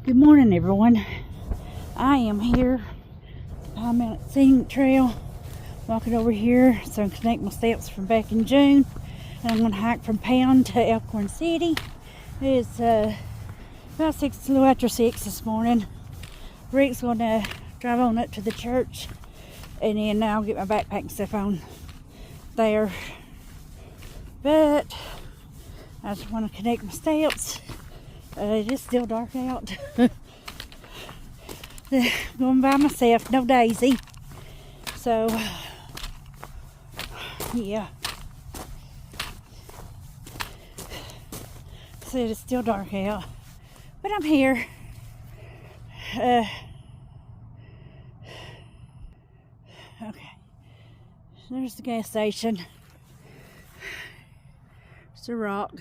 Good morning, everyone. I am here at Pine Mountain Scenic Trail, walking over here so I can connect my steps from back in June. And I'm going to hike from Pound to Elkhorn City. It's about a little after 6 this morning. Rick's going to drive on up to the church, and then I'll get my backpack and stuff on there. But I just want to connect my steps. It is still dark out. Going by myself, no Daisy. So, yeah. Said it's still dark out, but I'm here. Okay. There's the gas station. It's a rock.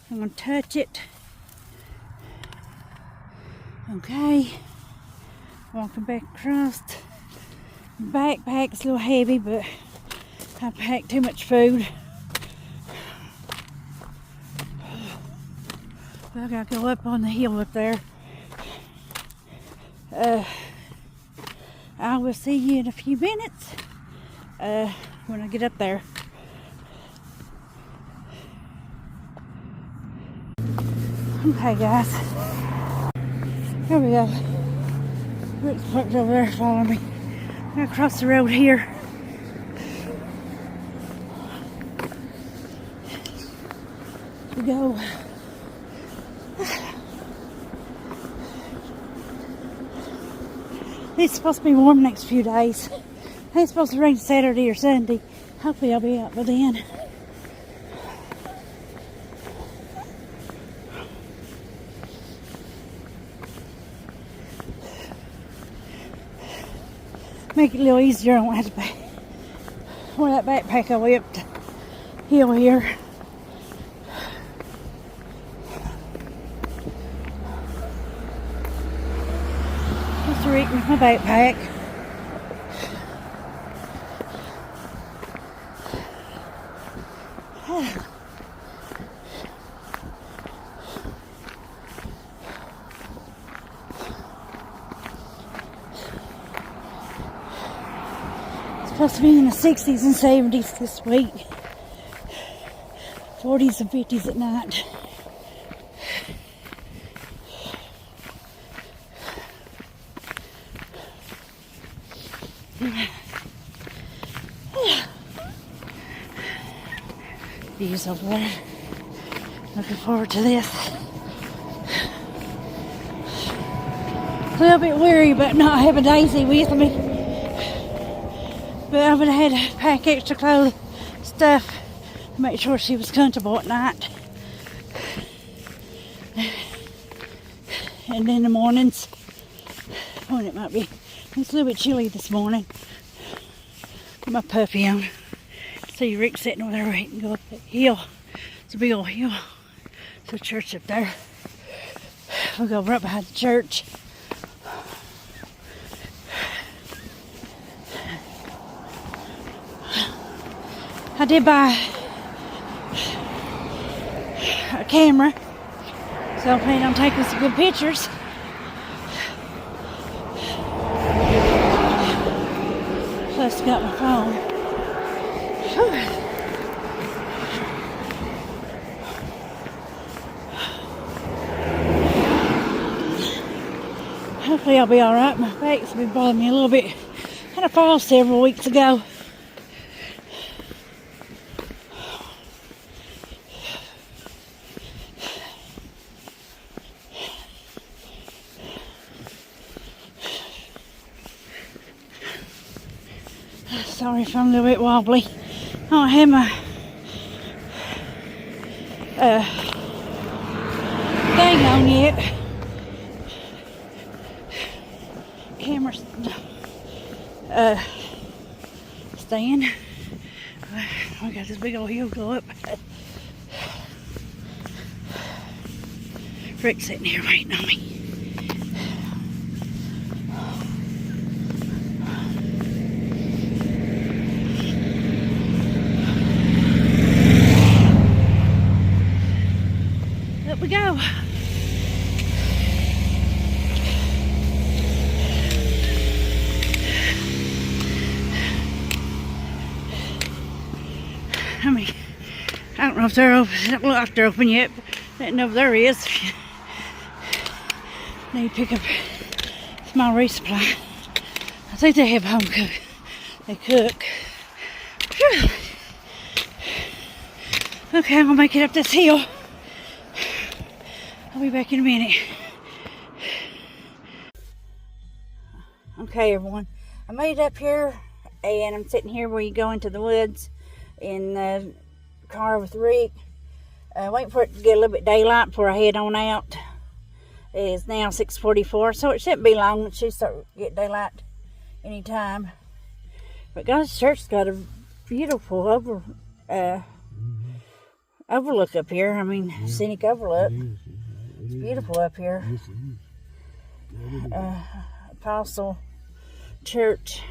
I'm gonna touch it. Okay, walking back across. Backpack's a little heavy, but I packed too much food. I gotta go up on the hill up there. I will see you in a few minutes when I get up there. Okay, guys. Here we go. Rick's parked over there following me. I'm gonna cross the road here. Here we go. It's supposed to be warm the next few days. It's supposed to rain Saturday or Sunday. Hopefully I'll be out by then. Make it a little easier. I won't have to wear that backpack all the way up the hill here. Just Rick with my backpack. Supposed to be in the 60s and 70s this week. 40s and 50s at night. Views over there. Looking forward to this. A little bit weary about not having Daisy with me. But I would have had to pack extra clothes, stuff to make sure she was comfortable at night. And then in the mornings, when it might be, it's a little bit chilly this morning. Put my puppy on. See Rick sitting over there waiting to go up that hill. It's a big old hill. There's a church up there. We'll go right behind the church. I did buy a camera, so I'm planning on taking some good pictures. Plus got my phone. Whew. Hopefully I'll be alright. My back's been bothering me a little bit. Had a fall several weeks ago. Sorry if I'm a little bit wobbly. I don't have my thing on yet. Camera stand. We got this big old hill to go up. Rick's sitting here waiting on me. Up we go. know if they're open. They don't look like they're open yet. I don't know if there is. Need to pick up small resupply. I think they have home cook. They cook. Whew. Okay, I'm gonna make it up this hill. I'll be back in a minute. Okay, everyone. I made it up here, and I'm sitting here where you go into the woods in the car with Rick. Waiting for it to get a little bit daylight before I head on out. It is now 6:44, so it shouldn't be long. It should start get daylight anytime. But God's church's got a beautiful overlook up here. I mean, scenic overlook. It's beautiful up here. Apostle Church.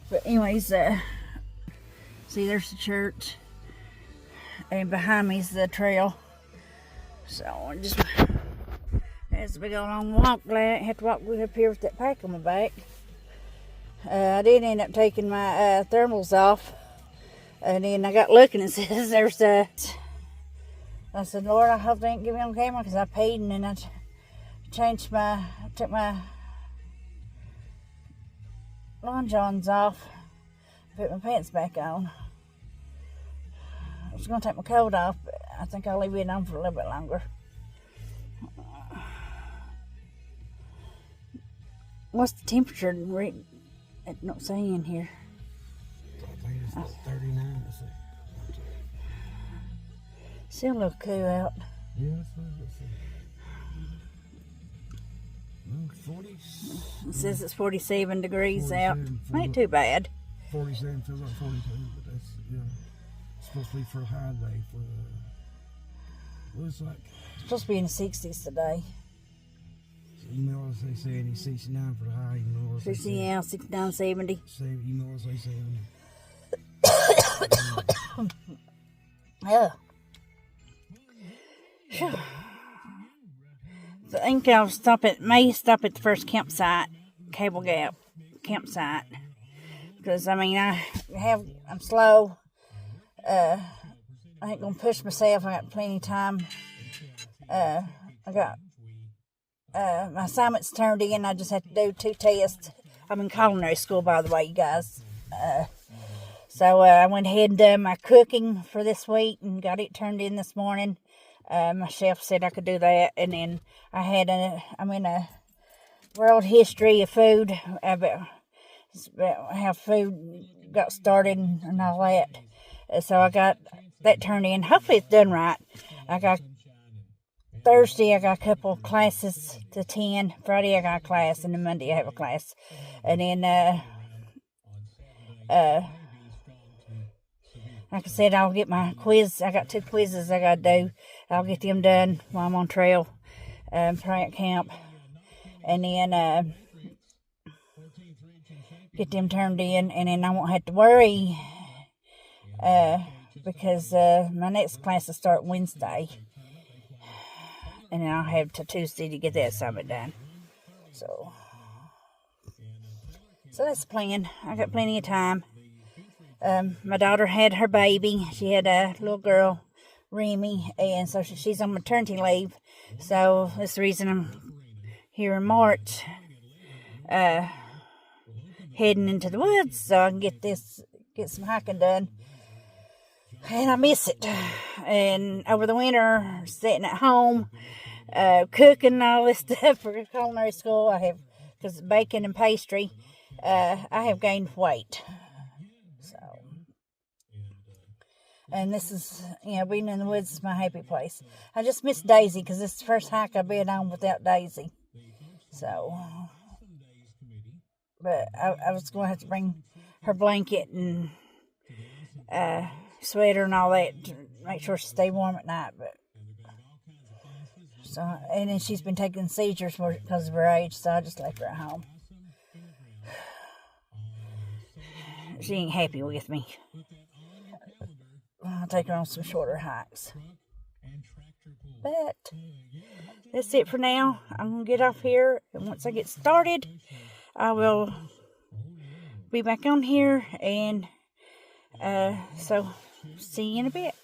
But anyways, see, there's the church, and behind me is the trail. So I just, as we go along, walk. Glad I have to walk up here with that pack on my back. I did end up taking my thermals off, and then I got looking and says there's a. I said, Lord, I hope they ain't get me on camera because I paid, and then I took my long johns off, put my pants back on. I was going to take my coat off, but I think I'll leave it on for a little bit longer. What's the temperature? It don't say in here. I think it's 39. Still look cool out. Yeah, let's see. 40. It says it's 47 degrees 47 out. Ain't too bad. 47 feels like 42, but that's, yeah. It's supposed to be for a high day for what is like? It's supposed to be in the 60s today. Email us, they say it's 69 for the high. Email us, 60, yeah, 69, 70. Email us, they say 70. Yeah. Phew. So I think may stop at the first campsite, Cable Gap campsite. Because, I mean, I'm slow. I ain't gonna push myself. I got plenty of time. I got my assignments turned in. I just had to do 2 tests. I'm in culinary school, by the way, you guys. So I went ahead and done my cooking for this week and got it turned in this morning. My chef said I could do that, and then I'm in a world history of food, about how food got started and all that. So I got that turned in. Hopefully it's done right. Thursday I got a couple of classes to attend. Friday I got a class, and then Monday I have a class. And then like I said, I'll get my quiz. I got 2 quizzes I got to do. I'll get them done while I'm on trail, at camp. And then get them turned in. And then I won't have to worry because my next class will start Wednesday. And then I'll have to Tuesday to get that assignment done. So that's the plan. I got plenty of time. My daughter had her baby. She had a little girl, Remy, and so she's on maternity leave. So that's the reason I'm here in March, heading into the woods so I can get some hiking done. And I miss it. And over the winter, sitting at home, cooking all this stuff for culinary school, because bacon and pastry, I have gained weight. And this is, being in the woods is my happy place. I just miss Daisy because it's the first hike I've been on without Daisy. So, but I was going to have to bring her blanket and sweater and all that to make sure she stay warm at night. And then she's been taking seizures because of her age, so I just left her at home. She ain't happy with me. I'll take her on some shorter hikes. But that's it for now. I'm going to get off here. And once I get started, I will be back on here. And so, see you in a bit.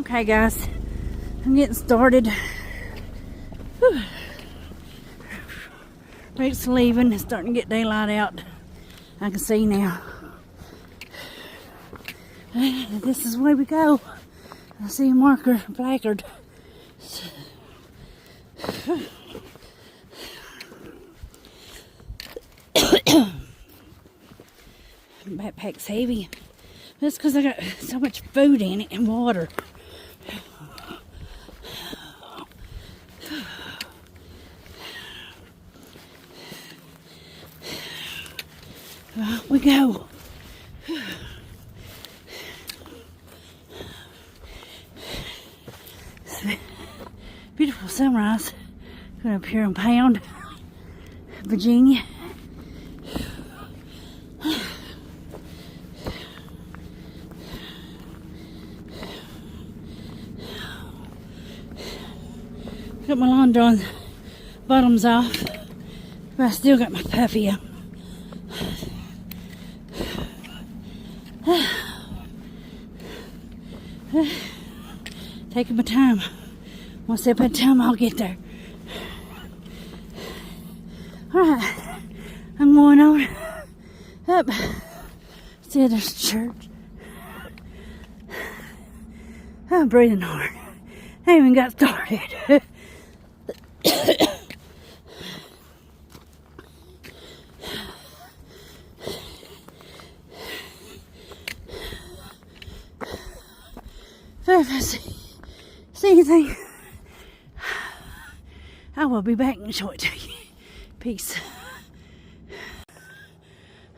Okay, guys, I'm getting started. Whew. Rick's leaving. It's starting to get daylight out. I can see now. This is the way we go. I see a marker, placard. Backpack's heavy. That's because I got so much food in it and water. Well, we go. Beautiful sunrise. Going up here in Pound, Virginia. Got my lawn drawn bottoms off, but I still got my puffy up. Taking my time. One step at a time, I'll get there. Alright, I'm going on up. See, there's a church. I'm breathing hard. I ain't even got started. So if I see anything, I will be back and show it to you. Peace.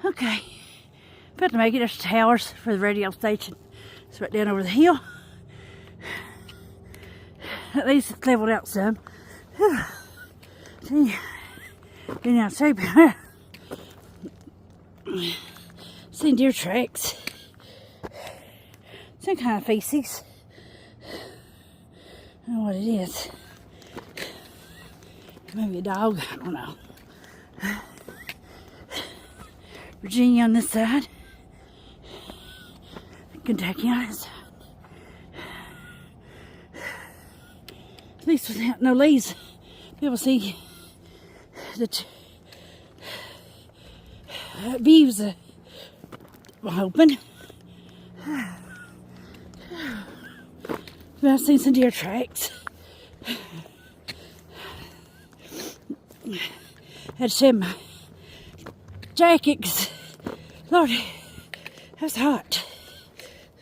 Okay, about to make it. There's towers for the radio station. It's right down over the hill. At least it's leveled out some. See, getting out of shape. Seen deer tracks. Some kind of feces. I don't know what it is. Maybe a dog. I don't know. Virginia on this side. Kentucky on this side. At least without no leaves, be able to see the views. I'm hoping. But I've seen some deer tracks. Had to shed my jacket because, Lord, that's hot.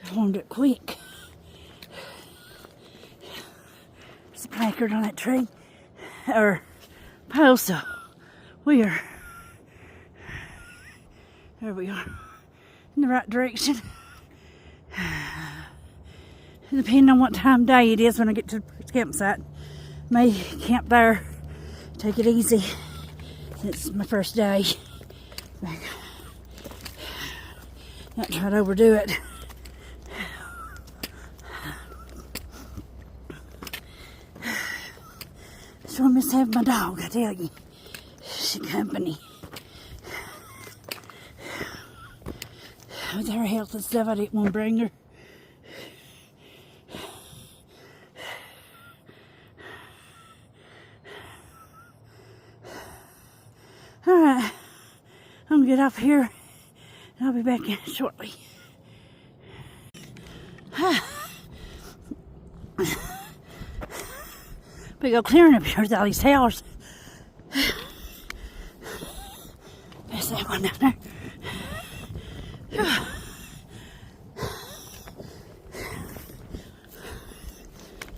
I warmed it quick. There's a placard on that tree, or post, so we are, there we are, in the right direction. Depending on what time of day it is when I get to the campsite, may camp there, take it easy. It's my first day. Not try to overdo it. So I miss having my dog, I tell you. She company. With her health and stuff, I didn't want to bring her. Alright, I'm gonna get off here and I'll be back in shortly. Big old clearing up here with all these towers. There's that one down there.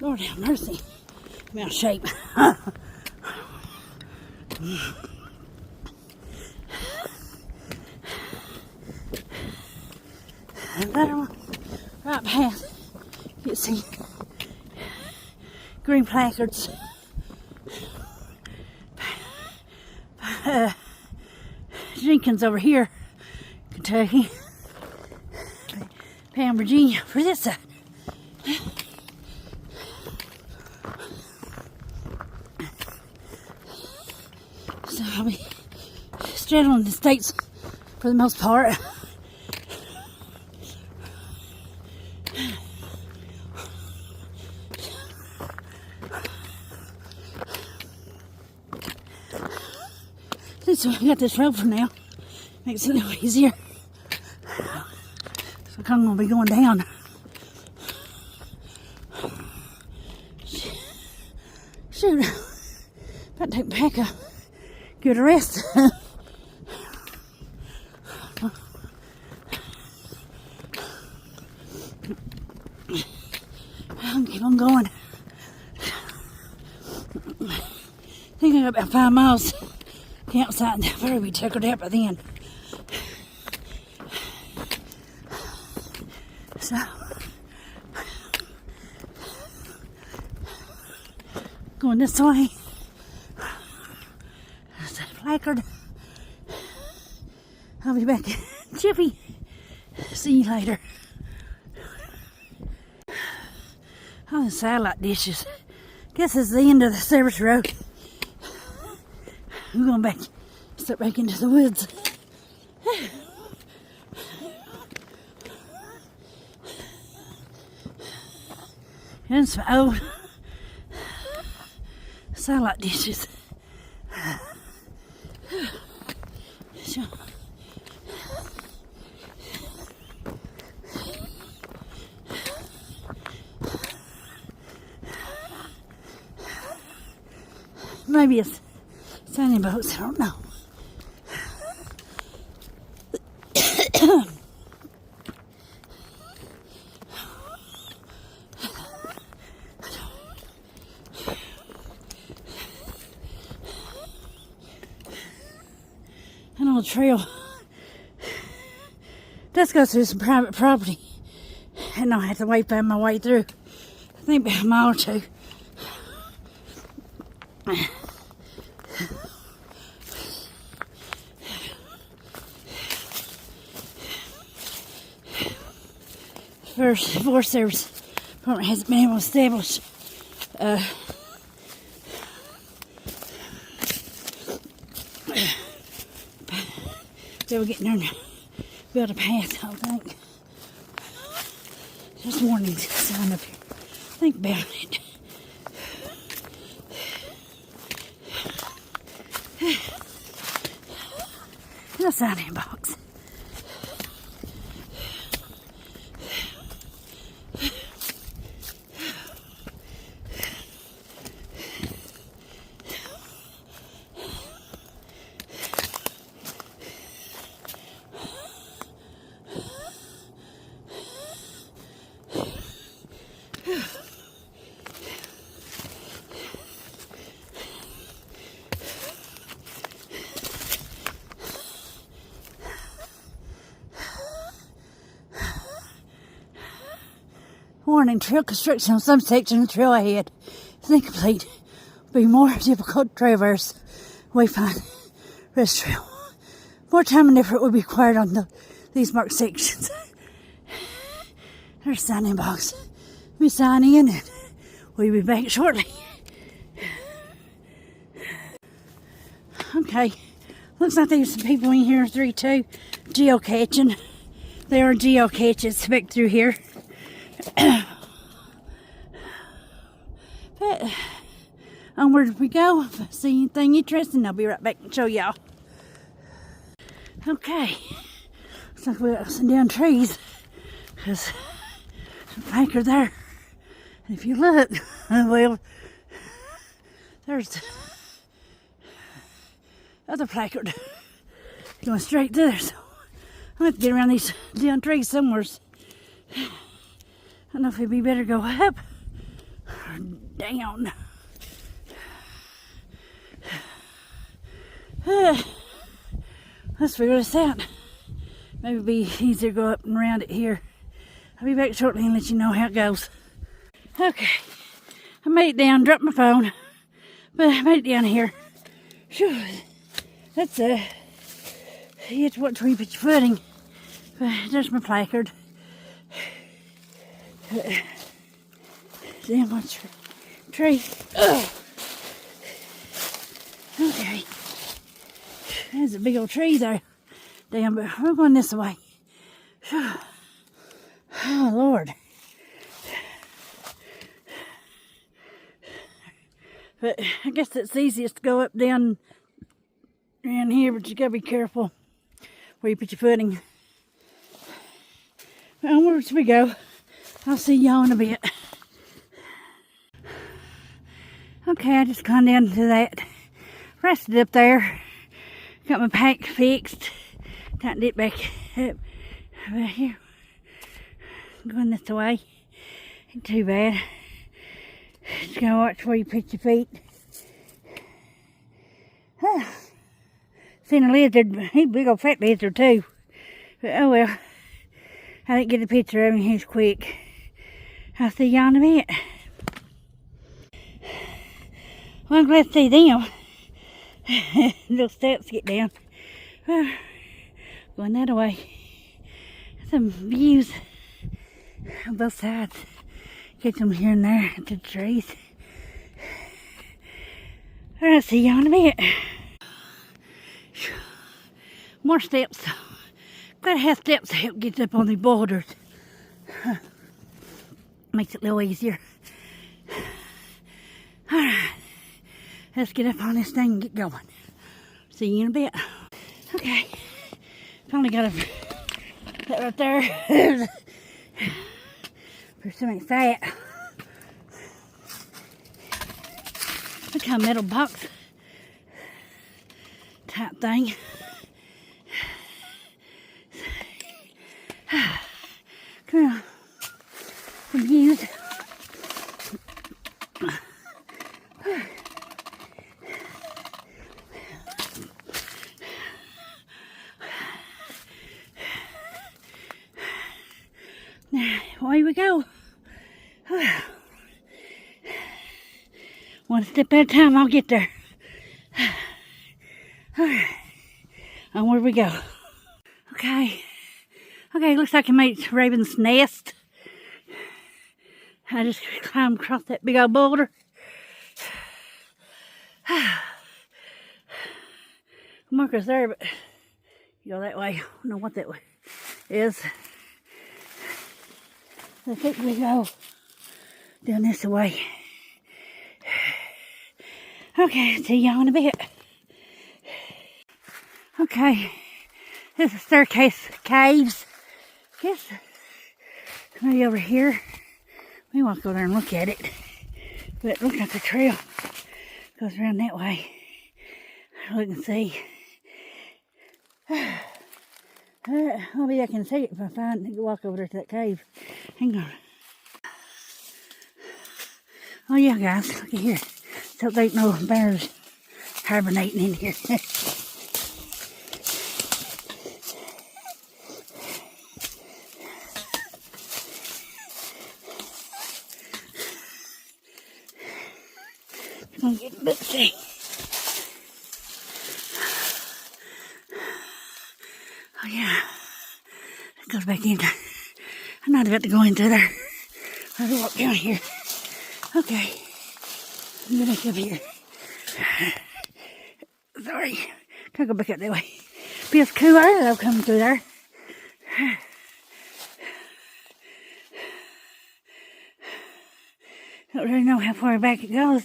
Lord have mercy. I'm out of shape. Right past, you can see green placards. Jenkins over here, Kentucky. Pam, Virginia for this side. So I'll be straddling the states for the most part. This one, I got this rope for now. Makes it a little easier. So I'm gonna be going down. Shoot. About to take back a good rest. I'll keep on going. I think I got about 5 miles campsite. I'll probably be tuckered out by then. So, going this way. There's a placard. I'll be back. Chippy. See you later. Oh, the satellite dishes. Guess it's the end of the service road. I'm going back, start back into the woods. And some old satellite dishes. Maybe it's sunny boats, I don't know. An old trail. Let's go through some private property. And I'll have to find my way through. I think about a mile or two. Forest Service Department hasn't been able to establish they were getting there and build a path, I think. Just warning sign up here. Think about it. No sign-in box. Warning, trail construction on some section of the trail ahead is incomplete. Be more difficult to traverse. Wayfind rest trail. More time and effort will be required on these marked sections. There's a sign-in box. Let me sign in and we'll be back shortly. Okay, looks like there's some people in here 3-2 geocaching. There are geocaches back through here. But onward we go. If I see anything interesting, I'll be right back and show y'all. Okay, looks like we got some down trees because some anchor there. And if you look, well, there's other placard going straight there. So I have to get around these down trees somewhere. I don't know if it'd be better to go up or down. Let's figure this out. Maybe it'd be easier to go up and around it here. I'll be back shortly and let you know how it goes. Okay, I made it down, dropped my phone, but I made it down here. Whew. That's you have to watch where you put your footing. But there's my placard. Damn, what's tree? Ugh. Okay. There's a big old tree there. Damn, but we're going this way. Whew. Oh, Lord. But I guess it's easiest to go up down around here, but you gotta be careful where you put your footing. Onwards we go. I'll see y'all in a bit. Okay, I just gone down to that. Rested up there. Got my pack fixed. Tightened it back up. Right here. Going this way. Ain't too bad. Just gotta watch where you put your feet. Seen a lizard. He's a big old fat lizard too. But oh well. I didn't get a picture of him. He's quick. I'll see y'all in a bit. Well, I'm glad to see them. Little steps to get down. Well, going that way. Some views on both sides. Get them here and there to the trees. I'll see y'all in a bit. More steps. Gotta have steps to help get up on the boulders. Makes it a little easier. Alright. Let's get up on this thing and get going. See you in a bit. Okay. Finally got that right there. For some fat. Look how metal box type thing. Come on. Some views. Away we go. One step at a time, I'll get there. Alright. Onward we go. Okay. Okay, looks like I made it to Raven's Nest. I just climbed across that big old boulder. Marker's there, but you go that way. I don't know what that way is. I think we go down this way. Okay, see y'all in a bit. Okay, this is Staircase Caves. Guess maybe over here. We won't go there and look at it. But look at the trail. Goes around that way. Look and see. Maybe I can see it if I walk over there to that cave. Hang on. Oh yeah, guys, look at here. So there ain't no bears hibernating in here. Gonna get a bit sick. Oh yeah, it goes back in. I'm not about to go into there. I have to walk down here. Okay, I'm gonna come here. Sorry, can't go back up that way. Feels cooler though coming through there. Don't really know how far back it goes.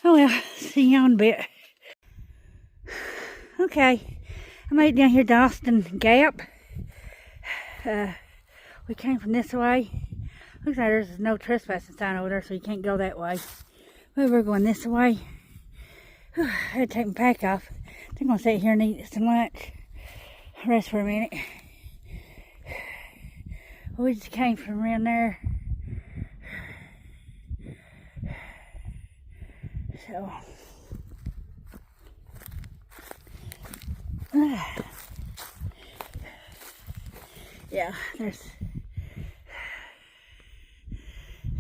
Oh well, see you in a bit. Okay, I made it down here to Austin Gap. We came from this way. Looks like there's no trespassing sign over there, so you can't go that way. But we're going this way. I had to take my pack off. I'm gonna sit here and eat some lunch. Rest for a minute. We just came from around there. So, yeah, there's,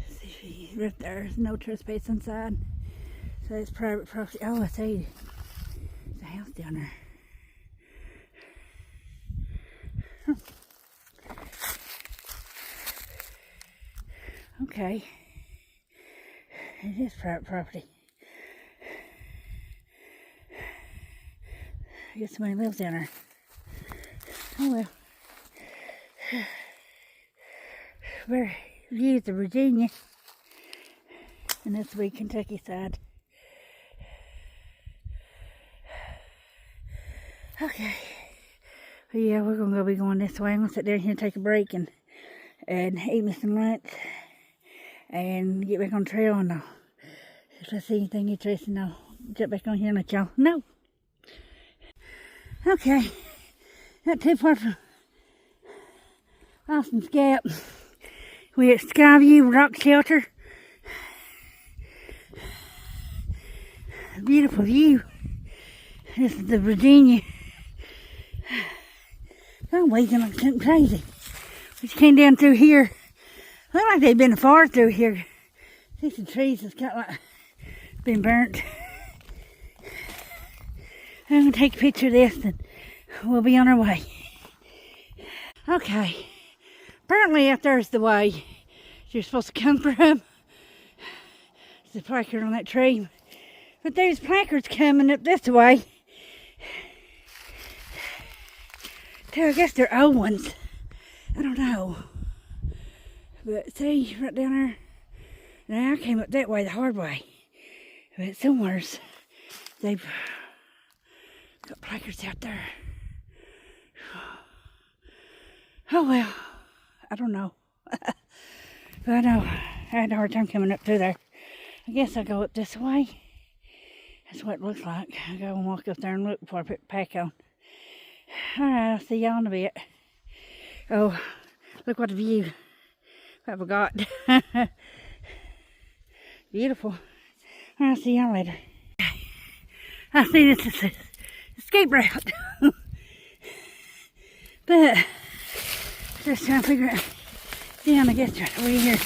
see, right there's no trespass inside. So it's private property. Oh, I see, there's a house down there. Okay, it is private property. I guess somebody lives down there. Oh well. Very views of Virginia. And this will be Kentucky side. Okay. But yeah, we're gonna be going this way. I'm gonna sit down here and take a break and eat me some lunch and get back on the trail, and if I see anything interesting, I'll jump back on here and let y'all know. Okay, not too far from Austin's Gap. We're at Skyview Rock Shelter. Beautiful view. This is the Virginia. I'm waiting like something crazy. We just came down through here. Look like they've been far through here. See some trees that's got like been burnt. I'm gonna take a picture of this and we'll be on our way. Okay. Apparently out there's the way you're supposed to come from. There's a placard on that tree. But there's placards coming up this way. I guess they're old ones. I don't know. But see, right down there. Now I came up that way, the hard way. But somewheres they've got placards out there. Oh well, I don't know. But I know I had a hard time coming up through there. I guess I'll go up this way. That's what it looks like. I'll go and walk up there and look before I put the pack on. Alright, I'll see y'all in a bit. Oh, look what a view. What have I got? Beautiful. I'll see y'all later. I see this is an escape route. But just trying to figure out. Down, I guess right over here.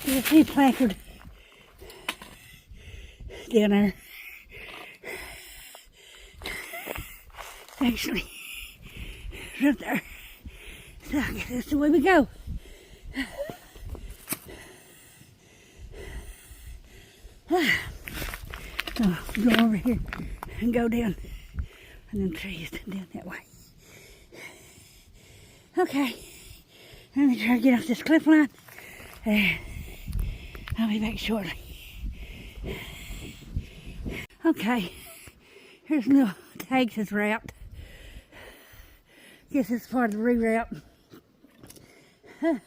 You see a placard down there. Actually, right there. So I guess that's the way we go. So go over here and go down and them trees down that way. Okay, let me try to get off this cliff line. I'll be back shortly. Okay, here's a little tag says route. Guess it's part of the reroute. And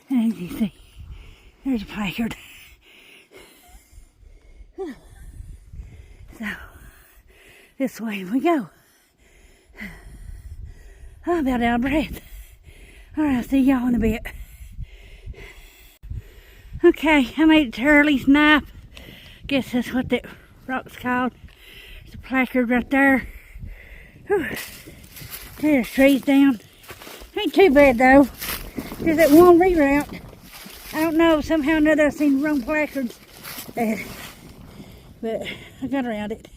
as you see, there's a placard. So, this way we go. I'm about out of breath. Alright, I'll see y'all in a bit. Okay, I made it to Hurley's Knife. Guess that's what that rock's called. There's a placard right there. Whew. There's trees down. Ain't too bad though. There's that one reroute. I don't know, somehow or another I've seen the wrong placards. But I got around it.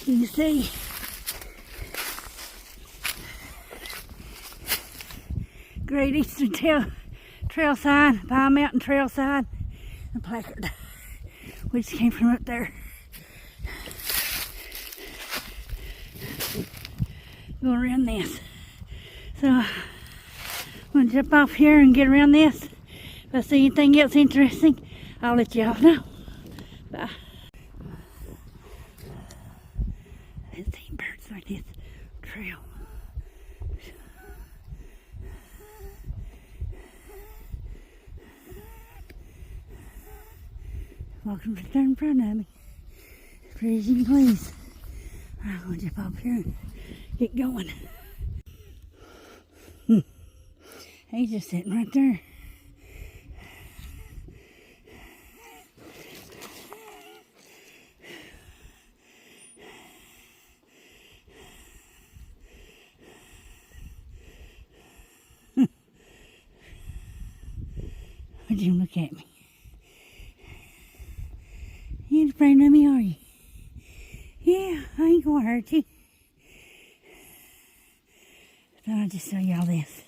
You can see Great Eastern Trail sign, Pine Mountain Trail sign, and placard, which came from up there. Go around this. So I'm gonna jump off here and get around this. If I see anything else interesting, I'll let y'all know. Bye. I haven't seen birds like this trail. Walking right there in front of me. As pretty as you can please. I'm gonna jump up here and get going. He's just sitting right there. Would you look at me? You ain't afraid of me, are you? Yeah, I ain't gonna hurt you. Thought I'd just show y'all this.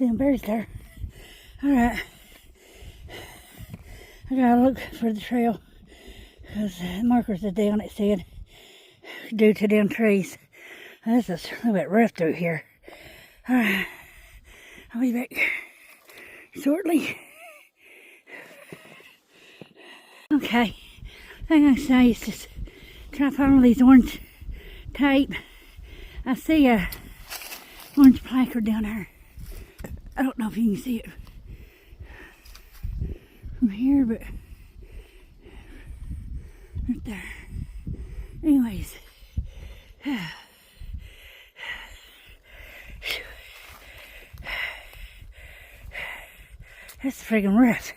See them birds there. Alright. I gotta look for the trail because the markers are down, it said, due to them trees. This is a little bit rough through here. Alright. I'll be back shortly. Okay. Thing I say is just try to follow these orange tape. I see a orange placard down there. I don't know if you can see it from here, but right there. Anyways. That's friggin' rough.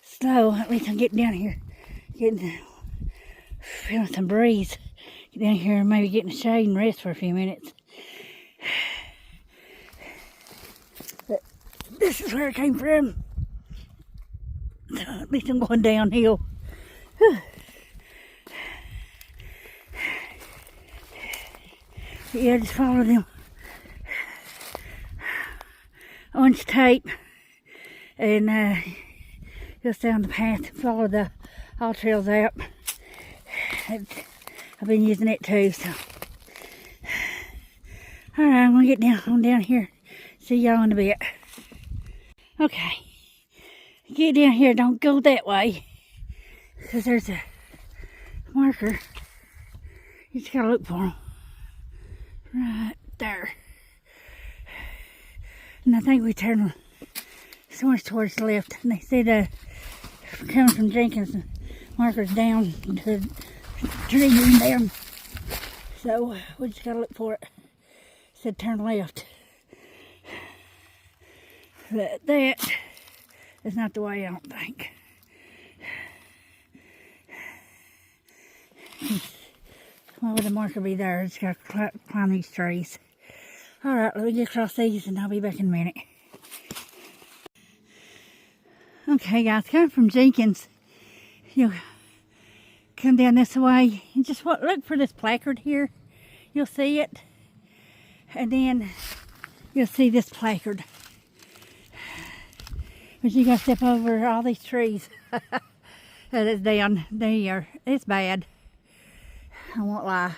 Slow, at least I'm getting down here. Feeling some breeze. Get down here and maybe get in the shade and rest for a few minutes. But this is where I came from. So at least I'm going downhill. Whew. But yeah, just follow them orange tape and just down the path. Follow the All Trails app. I've been using it too, so. Alright, I'm gonna get on down here. See y'all in a bit. Okay. Get down here, don't go that way. Because there's a marker. You just gotta look for them. Right there. And I think we turn so much towards the left. And they said coming from Jenkins, markers down to the tree in there. So we just gotta look for it. It said turn left. But that is not the way, I don't think. Why would the marker be there? I just gotta climb these trees. Alright, let me get across these and I'll be back in a minute. Okay guys, coming from Jenkins, you'll come down this way and just look for this placard here. You'll see it. And then you'll see this placard. But you gotta step over all these trees. That is down there. It's bad. I won't lie.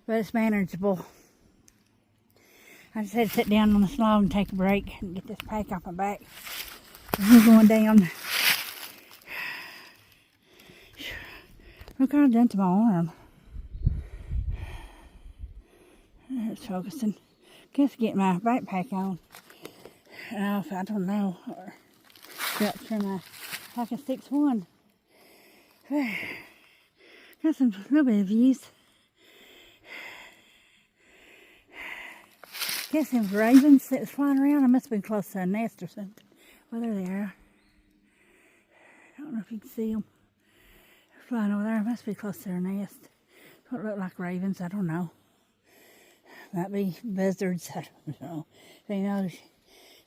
But it's manageable. I just had to sit down on the log and take a break and get this pack off my back. We're going down. Look what I've done to my arm. It's focusing. Guess get my backpack on. Off, I don't know. Or got for my Pocket 6-1. Got some little bit of views. Guess them ravens that was flying around. I must have been close to a nest or something. Well, there they are. I don't know if you can see them. They're flying over there. I must be close to their nest. Don't look like ravens. I don't know. Might be buzzards. I don't know. If you know,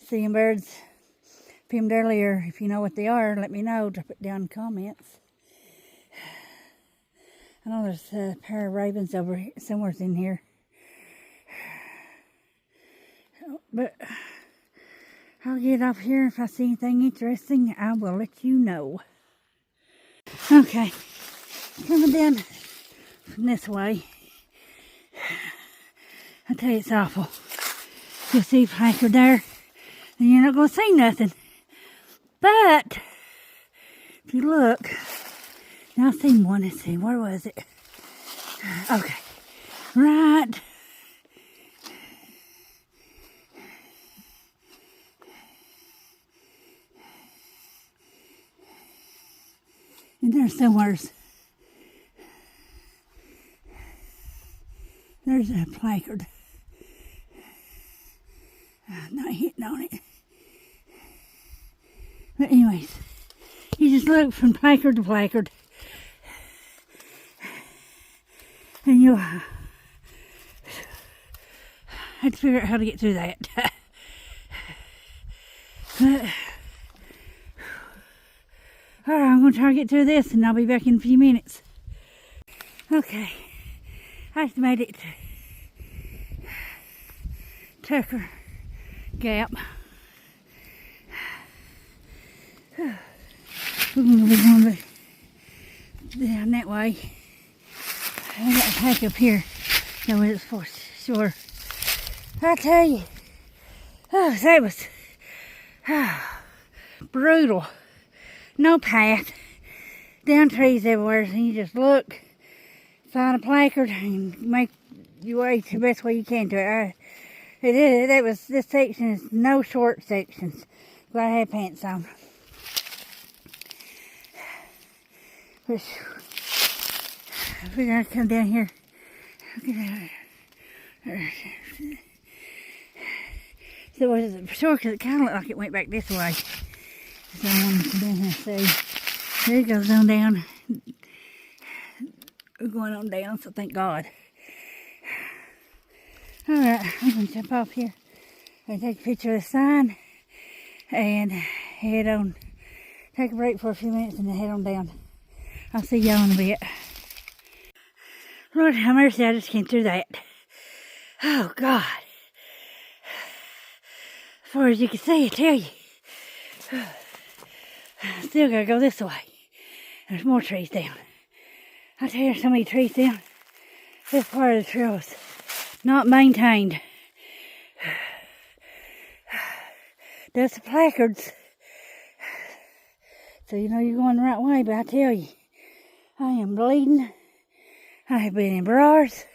seeing birds filmed earlier, if you know what they are, let me know. Drop it down in the comments. I know there's a pair of ravens over here, somewhere in here. But I'll get up here. If I see anything interesting, I will let you know. Okay, coming down from this way. I tell you, it's awful. You'll see a placard there, and you're not going to see nothing. But if you look, now I seen one. Let's see, where was it? Okay, right. And there's somewhere's, there's a placard. I'm not hitting on it. But anyways, you just look from placard to placard. And you'll have to figure out how to get through that. But, alright, I'm going to try to get through this and I'll be back in a few minutes. Okay, I just made it Tucker Gap. We're going to be going down that way. I got to pack up here. Know what it's for sure. I tell you, that was brutal. No path, down trees everywhere, and you just look, find a placard, and make your way the best way you can to it. This section is no short sections. But I had pants on. But we're gonna come down here. So was it for sure? Because it kind of looked like it went back this way. So I wanted to come down here and see. There it goes on down. We're going on down, so thank God. Alright, I'm going to jump off here and take a picture of the sign and head on. Take a break for a few minutes and then head on down. I'll see y'all in a bit. Lord have mercy, I just came through that. Oh God. As far as you can see, I tell you. Still gotta go this way. There's more trees down. I tell you, there's so many trees down. This part of the trail is not maintained. There's the placards. So you know you're going the right way, but I tell you, I am bleeding. I have been in bars.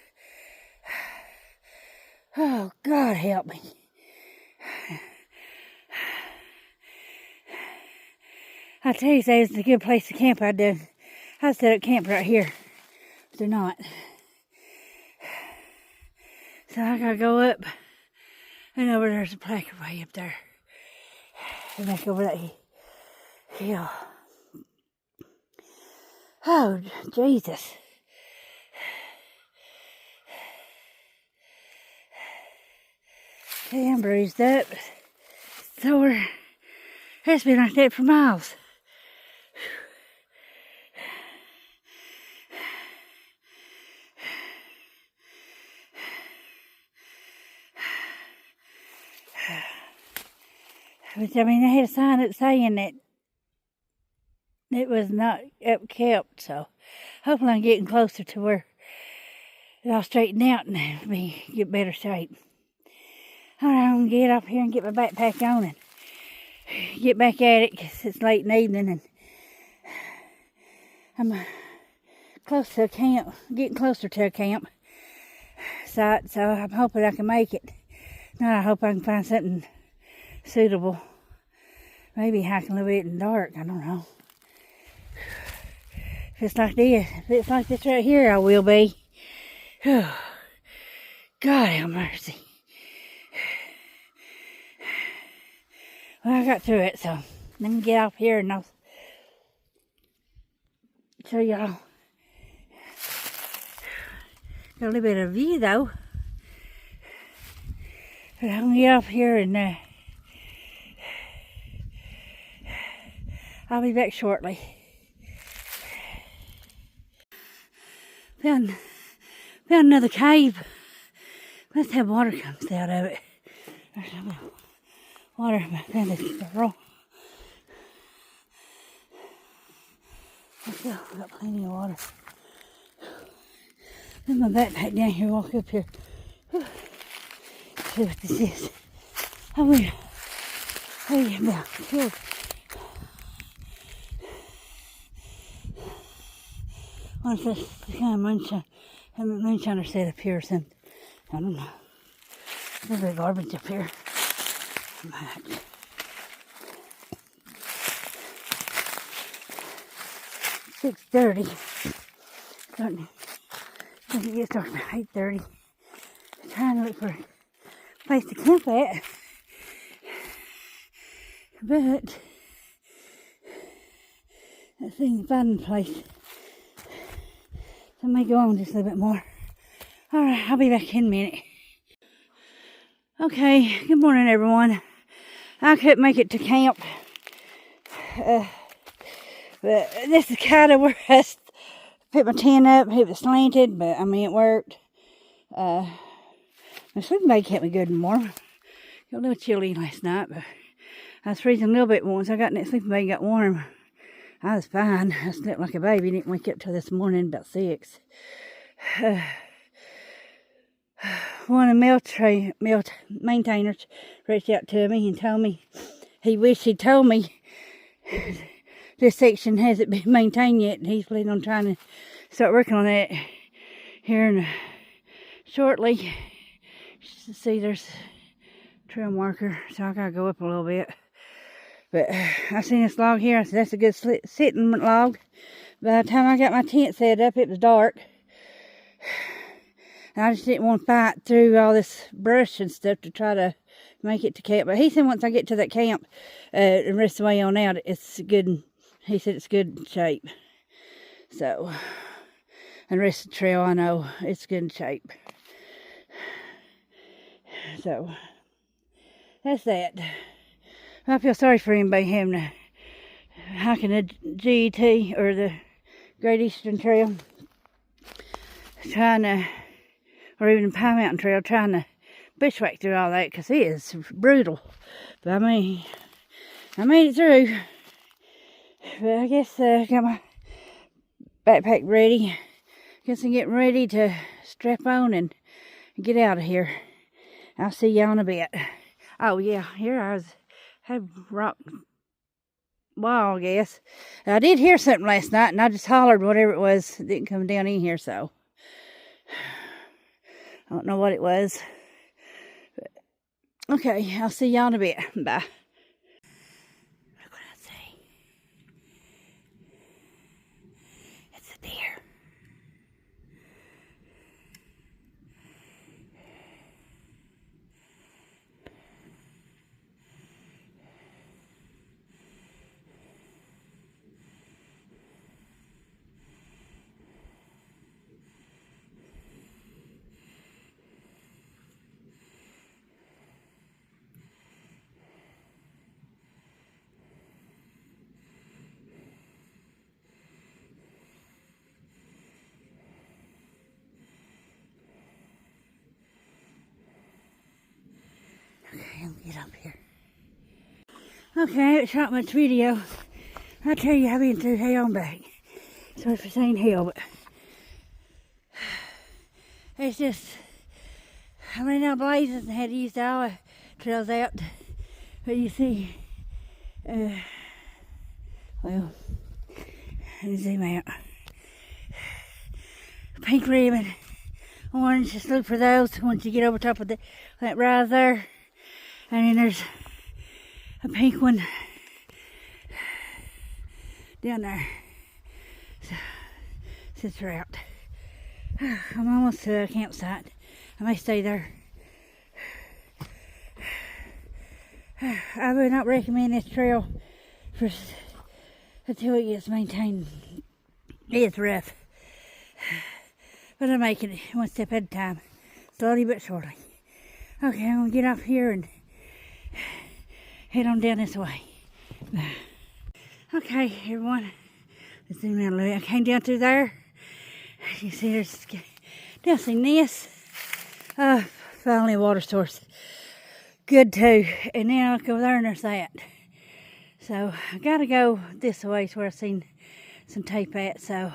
Oh, God help me. I tell you, it's a good place to camp. I set up camp right here. But they're not. So I gotta go up and over there's a placard way up there. And back over that hill. Oh, Jesus. See, I'm bruised up. Sore. It's been like that for miles. But I mean, they had a sign up saying that it was not upkept, so hopefully I'm getting closer to where it all straightened out and get better shape. Alright, I'm going to get up here and get my backpack on and get back at it because it's late in the evening and I'm close to a camp, getting closer to a camp site, so I'm hoping I can make it. Now I hope I can find something suitable. Maybe hike a little bit in the dark, I don't know. If it's like this right here, I will be. God have mercy. Well, I got through it, so let me get off here and I'll show y'all. Got a little bit of view though. But I'm gonna get off here and I'll be back shortly. Found another cave. Must have water comes out of it. There's some water. I found this barrel. Let's go. I've got plenty of water. Put my backpack down here, walk up here. Whew. See what this is. I will. Hey, about killed. What's this kind of moonshine? Moonshiner set up here or something. I don't know. There's a garbage up here. 6:30. Starting to get started at 8:30. Trying to look for a place to camp at. But I think finding a place. So I may go on just a little bit more. Alright, I'll be back in a minute. Okay, good morning everyone. I couldn't make it to camp. But this is kind of where I put my tent up. It was slanted, but I mean it worked. My sleeping bag kept me good and warm. Got a little chilly last night, but I was freezing a little bit once I got in that sleeping bag and got warm. I was fine. I slept like a baby. Didn't wake up till this morning about 6. One of the mill maintainers reached out to me and told me he wished he'd told me this section hasn't been maintained yet. He's planning on trying to start working on that here shortly. See, there's a trail marker, so I gotta go up a little bit. But I seen this log here. I said that's a good sitting log. By the time I got my tent set up, it was dark. And I just didn't want to fight through all this brush and stuff to try to make it to camp. But he said once I get to that camp, the rest of the way on out, it's good. He said it's good shape. So, and the rest of the trail, I know it's good shape. So, that's that. I feel sorry for anybody having to hiking the GET or the Great Eastern Trail, trying to, or even the Pine Mountain Trail, trying to bushwhack through all that, because it is brutal. But I mean, I made it through. But I guess I got my backpack ready. Guess I'm getting ready to strap on and get out of here. I'll see y'all in a bit. Oh yeah, here I had rock wall, I guess. I did hear something last night, and I just hollered whatever it was. It didn't come down in here, so I don't know what it was. But, okay, I'll see y'all in a bit. Bye. Look what I see. It's a deer. Okay, I'll get up here. Okay, I haven't shot much video. I tell you, I've been through hell and back. Sorry for saying hell, but it's just, I ran out of blazes and had to use all the trails out. But you see, well, let me zoom out. Pink ribbon, orange, just look for those once you get over top of that rise there. And then there's a pink one down there. So, it's a route. I'm almost to the campsite. I may stay there. I would not recommend this trail until it gets maintained. It's rough. But I'm making it one step at a time. Slowly but surely. Okay, I'm going to get off here and head on down this way. Okay, everyone. Let's zoom out a little bit. I came down through there. You see there's definitely this. Finally a water source. Good too. And then I look over there and there's that. So I gotta go this way to where I've seen some tape at. So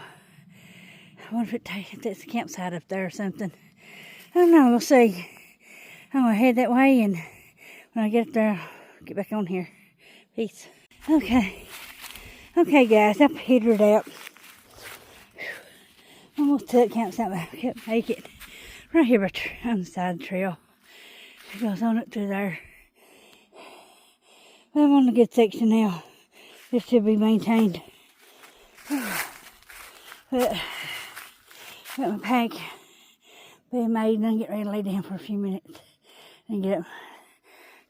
I wonder if it's a campsite up there or something. I don't know, we'll see. I'm gonna head that way, and when I get up there, I'll get back on here. Peace. Okay, guys, I petered out. Almost to the campsite, but I couldn't make it. Right here on the side of the trail. It goes on up through there. But I'm on a good section now. This should be maintained. But got my pack being made, and I'm getting ready to lay down for a few minutes and get up.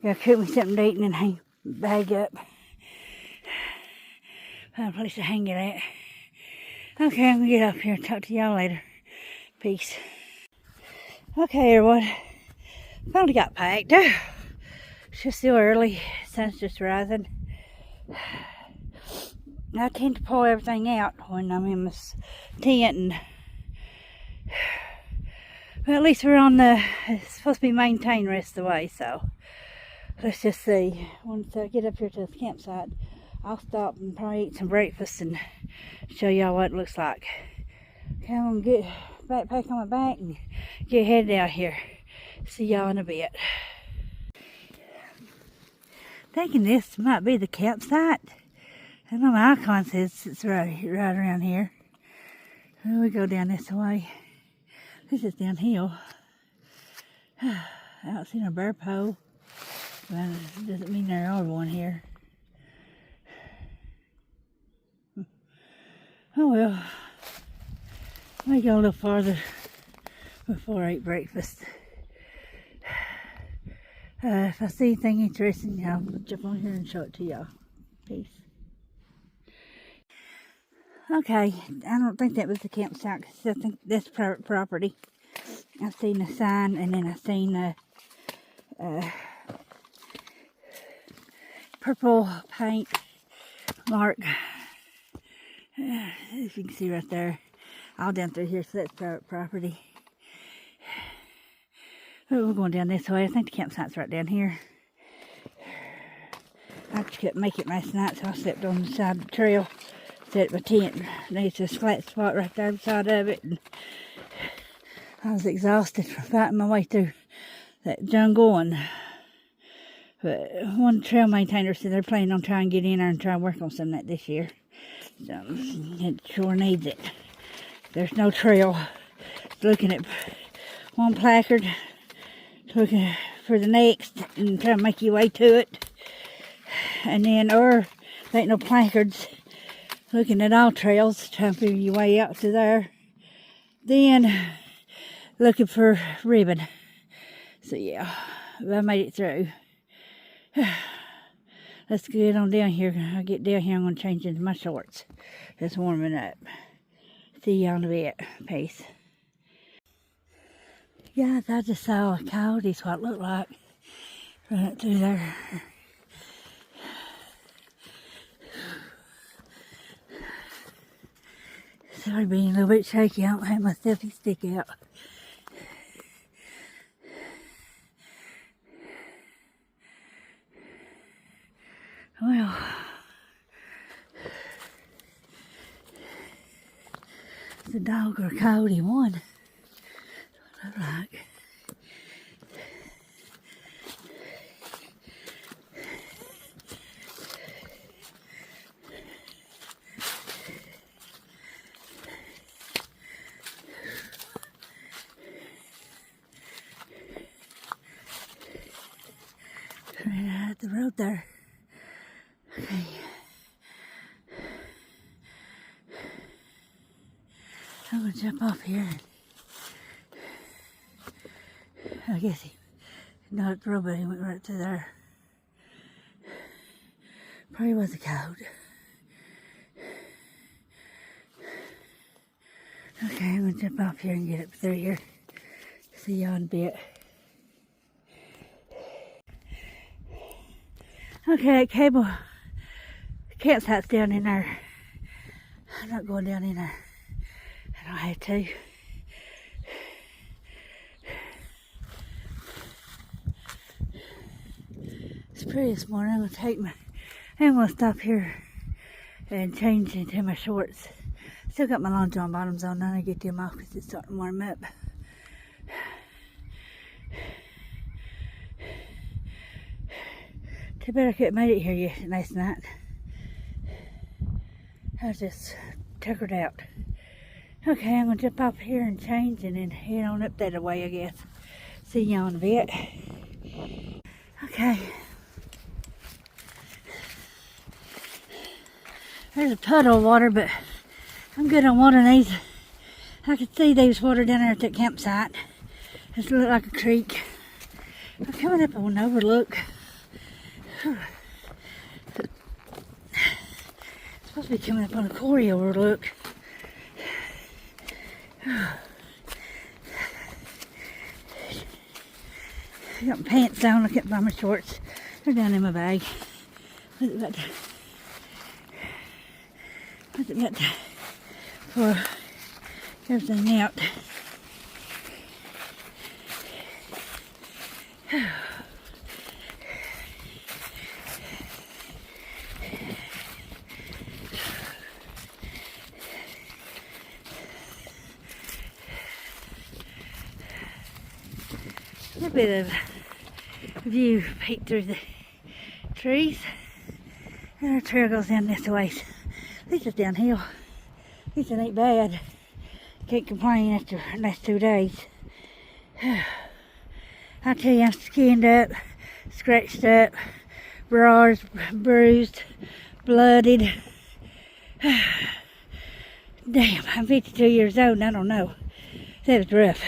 Gotta cook me something to eat and then hang the bag up. Find a place to hang it at. Okay, I'm gonna get up here and talk to y'all later. Peace. Okay, everyone. Finally got packed. It's just still early. Sun's just rising. I tend to pull everything out when I'm in this tent, and Well, at least we're on the, it's supposed to be maintained the rest of the way, so let's just see. Once I get up here to the campsite, I'll stop and probably eat some breakfast and show y'all what it looks like. Okay, I'm gonna get backpack on my back and get headed out here. See y'all in a bit. Thinking this might be the campsite. I know my icon says it's right around here. We go down this way. This is downhill. I don't see no bear pole. But it doesn't mean there are one here. Oh well. I may go a little farther before I eat breakfast. If I see anything interesting, I'll jump on here and show it to y'all. Peace. Okay, I don't think that was the campsite, because I think that's private property. I've seen a sign, and then I've seen a purple paint mark. As you can see right there, all down through here, so that's private property. We're going down this way. I think the campsite's right down here. I just couldn't make it last night, so I slept on the side of the trail. Set my tent. There's a flat spot right there beside of it. And I was exhausted from fighting my way through that jungle. But one trail maintainer said they're planning on trying to get in there and try and work on some of that this year. So it sure needs it. There's no trail. Looking at one placard, looking for the next, and trying to make your way to it. And then, or there ain't no placards. Looking at all trails, trying to figure your way out to there. Then, looking for ribbon. So yeah, I made it through. Let's get on down here. I'll get down here, I'm going to change into my shorts. It's warming up. See y'all in a bit. Peace. Guys, I just saw a coyote's what it looked like. Running through there. Sorry being a little bit shaky, I don't have my selfie stick out. Well, it's a dog or a coyote one. Look like. Right at the road there. Okay. I'm gonna jump off here. I guess he not at the road, but he went right to there. Probably was a coyote. Okay, I'm gonna jump off here and get up through here. See y'all in a bit. Okay, cable campsite's down in there. I'm not going down in there. I don't have to. It's pretty this morning. I'm gonna stop here and change into my shorts. Still got my long john bottoms on. Now I get them off because it's starting to warm up. Too bad I couldn't make it here last night. I was just tuckered out. Okay, I'm gonna jump off here and change and then head on up that way, I guess. See y'all in a bit. Okay. There's a puddle of water, but I'm good on watering these. I could see there was water down there at that campsite. It looked like a creek. I'm coming up on an overlook. It's supposed to be coming up on a quarry overlook. I got my pants on. I can't buy my shorts. They're down in my bag. What's it got for everything out? A bit of view peek through the trees, and our trail goes down this way. At least it's downhill. At least it ain't bad. Can't complain after the last 2 days. I tell you, I'm skinned up, scratched up, bruised, blooded. Damn, I'm 52 years old and I don't know. That was rough.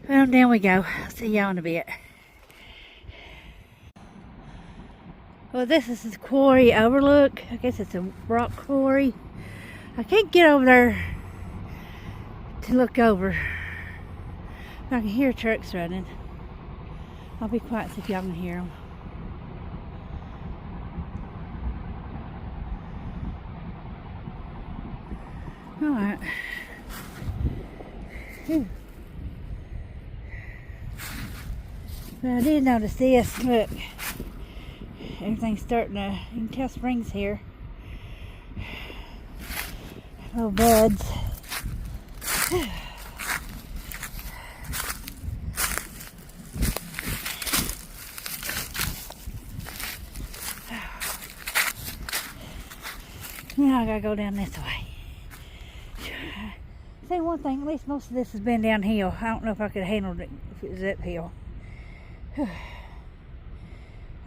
Well, down we go. I'll see y'all in a bit. Well, this is the quarry overlook. I guess it's a rock quarry. I can't get over there to look over. I can hear trucks running. I'll be quiet so if y'all can hear them. Alright. But I did notice this. Look. Everything's starting to, you can tell spring's here. Little buds. Now I gotta go down this way. Say one thing, at least most of this has been downhill. I don't know if I could handle it if it was uphill.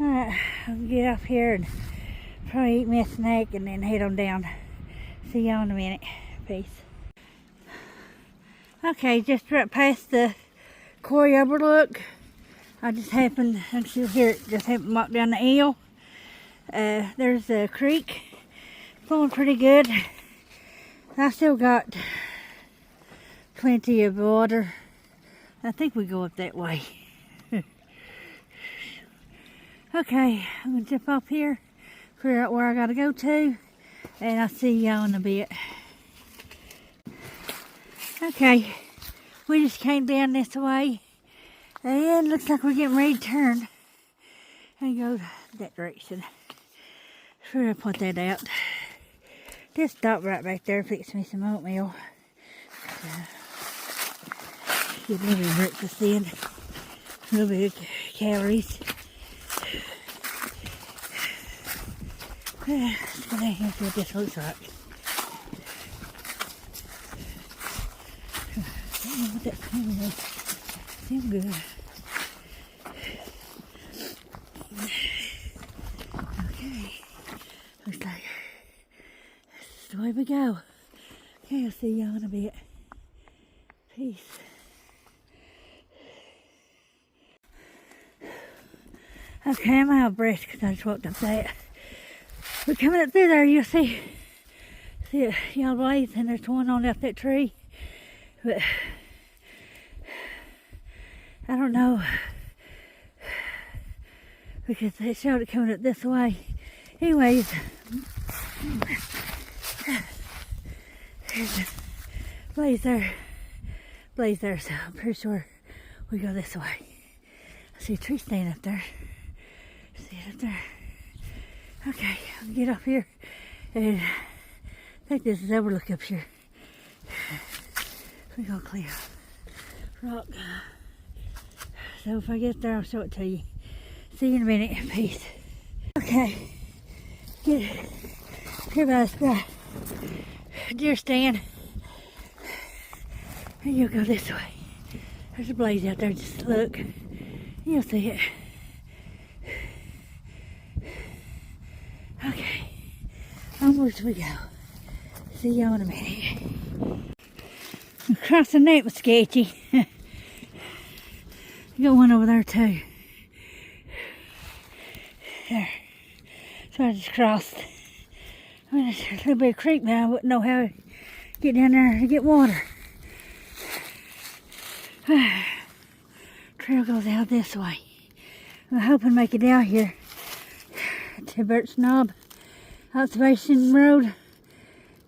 Alright, I'll get up here and probably eat me a snack and then head on down. See y'all in a minute. Peace. Okay, just right past the quarry overlook. I just happened, I can still hear it, just happened to walk down the hill. There's a creek flowing pretty good. I still got plenty of water. I think we go up that way. Okay, I'm gonna jump up here, figure out where I gotta go to, and I'll see y'all in a bit. Okay, we just came down this way, and looks like we're getting ready to turn and go that direction. Sure, I'll point that out. Just stop right back there, fix me some oatmeal. Get a little bit of breakfast in, a little bit of calories. Let's go down here and see what this looks like. I don't know what that smell is. Smells good. Okay. Looks like this is the way we go. Okay, I'll see y'all in a bit. Peace. Okay, I'm out of breath because I just walked up that. We're coming up through there, you'll see a yellow blaze, and there's one on up that tree. But I don't know, because they showed it coming up this way. Anyways, there's a blaze there, so I'm pretty sure we go this way. I see a tree standing up there. See it up there. Okay, I'll get up here, and I think this is overlook up here. We're gonna clear rock. So if I get there, I'll show it to you. See you in a minute. Peace. Okay, get here by the deer stand, and you'll go this way. There's a blaze out there. Just look, you'll see it. Okay, onwards we go. See y'all in a minute. Crossing that was sketchy. Got one over there too. There. So I just crossed. I mean, there's a little bit of creek now. I wouldn't know how to get down there to get water. Trail goes out this way. I'm hoping to make it out here to Birch Knob Observation Road.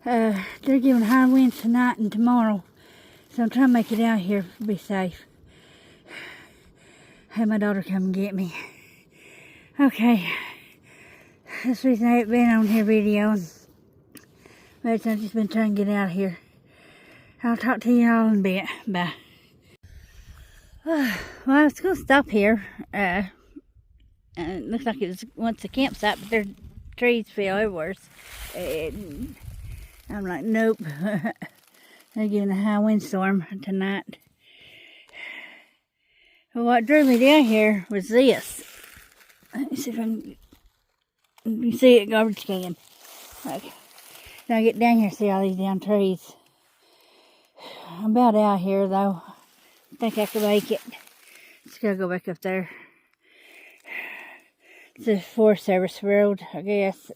They're giving high winds tonight and tomorrow. So I'm trying to make it out here to be safe. Have my daughter come and get me. Okay. That's the reason I haven't been on here videoing. But I've just been trying to get out of here. I'll talk to you all in a bit. Bye. Well, I was going to stop here. It looks like it was once a campsite, but there's trees fell everywhere. And I'm like, nope. They're getting a high windstorm tonight. But what drew me down here was this. Let me see if I can. You can see it, garbage can. Okay. Now I get down here and see all these damn trees. I'm about out here though. I think I can make it. Just gotta go back up there. It's a Forest Service road, I guess.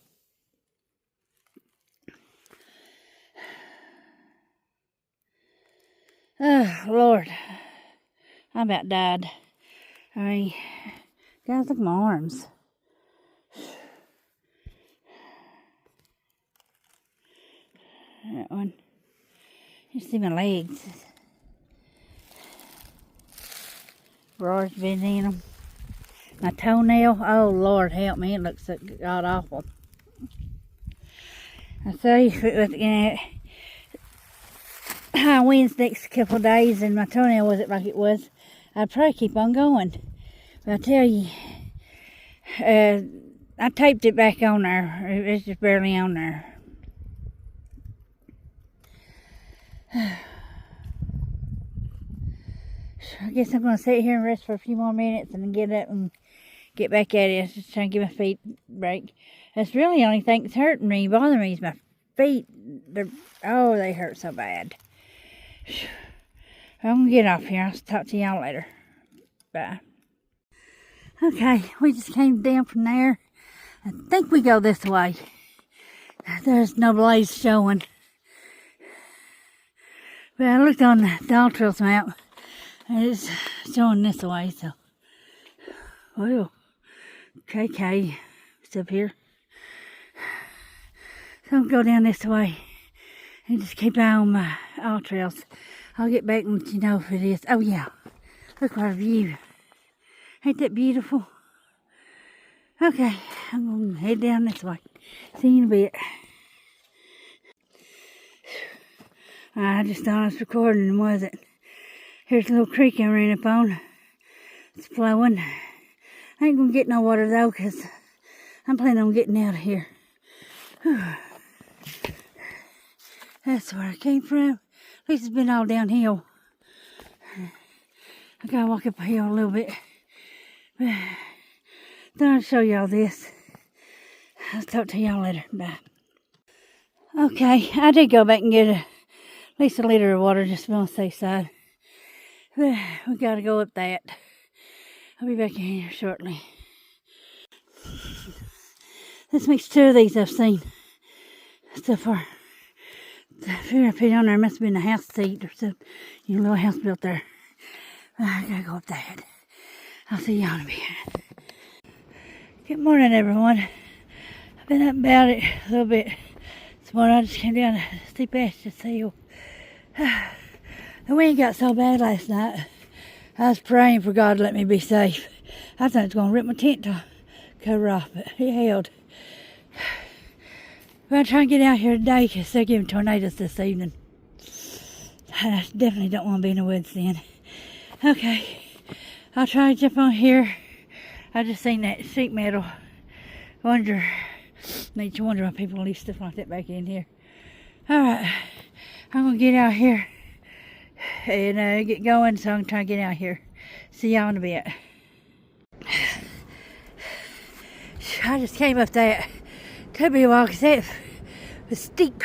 Oh, Lord. I about died. I mean, guys, look at my arms. That one. You see my legs. Roar's been in them. My toenail, oh Lord help me, it looks so god awful. I tell you, if it was high winds next couple of days and my toenail wasn't like it was, I'd probably keep on going. But I tell you, I taped it back on there. It's just barely on there. I guess I'm going to sit here and rest for a few more minutes and then get up and get back at it. Just trying to give my feet a break. That's really the only thing that's hurting me, bothering me is my feet. They hurt so bad. I'm going to get off here. I'll talk to y'all later. Bye. Okay, we just came down from there. I think we go this way. There's no blaze showing. But I looked on the Dog Trails map, and it's showing this way, so. Well, KK is up here. So I'll go down this way and just keep an eye on my all trails. I'll get back and let you know if it is. Oh yeah, look what a view. Ain't that beautiful? Okay, I'm going to head down this way. See you in a bit. I just thought I was recording and wasn't. Here's a little creek I ran up on. It's flowing. I ain't gonna get no water though, cause I'm planning on getting out of here. Whew. That's where I came from. At least it's been all downhill. I gotta walk up a hill a little bit. But thought I'd show y'all this. I'll talk to y'all later. Bye. Okay, I did go back and get at least a liter of water just to be on the safe side. But we gotta go up that. I'll be back in here shortly. This makes 2 of these I've seen so far. The fear I put on there must have been a house seat or something. You know, little house built there. I gotta go up that. I'll see y'all in a bit. Good morning, everyone. I've been up about it a little bit this morning. I just came down to see Bastion's hill. The wind got so bad last night. I was praying for God to let me be safe. I thought it was going to rip my tent cover off, but it held. But I'm trying to get out here today because they're giving tornadoes this evening. I definitely don't want to be in the woods then. Okay, I'll try to jump on here. I just seen that sheet metal. Makes you wonder why people leave stuff like that back in here. Alright, I'm going to get out here and get going, so I'm going to try to get out here. See y'all in a bit. I just came up that. Could be a while because it was steep.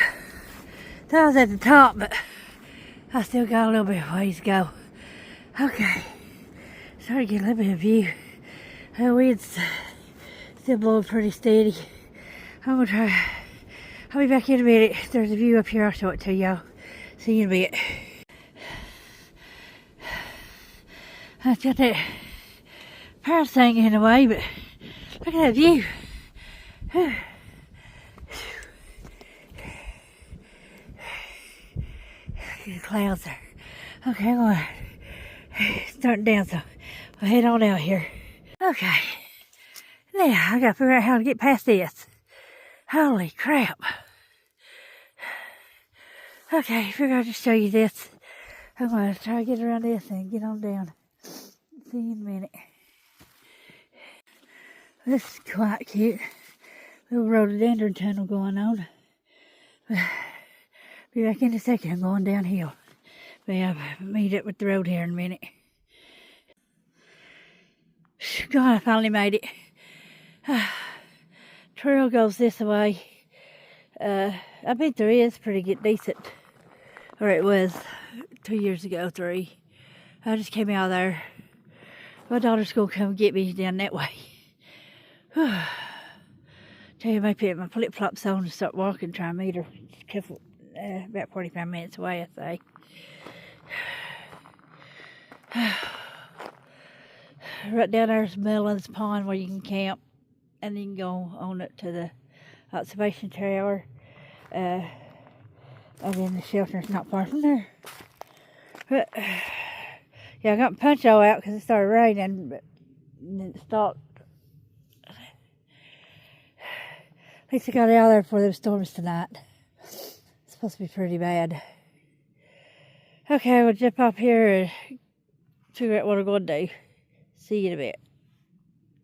Thought I was at the top, but I still got a little bit of ways to go. Okay, starting to get a little bit of view. The wind's still blowing pretty steady. I'm gonna try. I'll be back in a minute. There's a view up here. I'll show it to y'all. See you in a bit. I've got that power thing in the way, but look at that view. The clouds are Okay, well, it's starting down, so I'll head on out here. Okay. Now, I gotta figure out how to get past this. Holy crap. Okay, figure I'll just show you this. I'm gonna try to get around this and get on down. See you in a minute. This is quite cute. Little rhododendron tunnel going on. Be back in a second. I'm going downhill. But yeah, I'll meet up with the road here in a minute. God, I finally made it. Trail goes this way. I've been through it. It's pretty good, decent. Or it was 2 years ago, 3. I just came out of there. My daughter's gonna come get me down that way. Tell you, I might put my flip-flops on and start walking, try and meet her. About 45 minutes away, I say. Right down there's Melon's Pond where you can camp, and then you can go on it to the observation tower. And then the shelter's not far from there. But yeah, I got my poncho out because it started raining, but then it stopped. At least I got out of there before those storms tonight. It's supposed to be pretty bad. Okay, we'll jump up here and figure out what we're going to do. See you in a bit.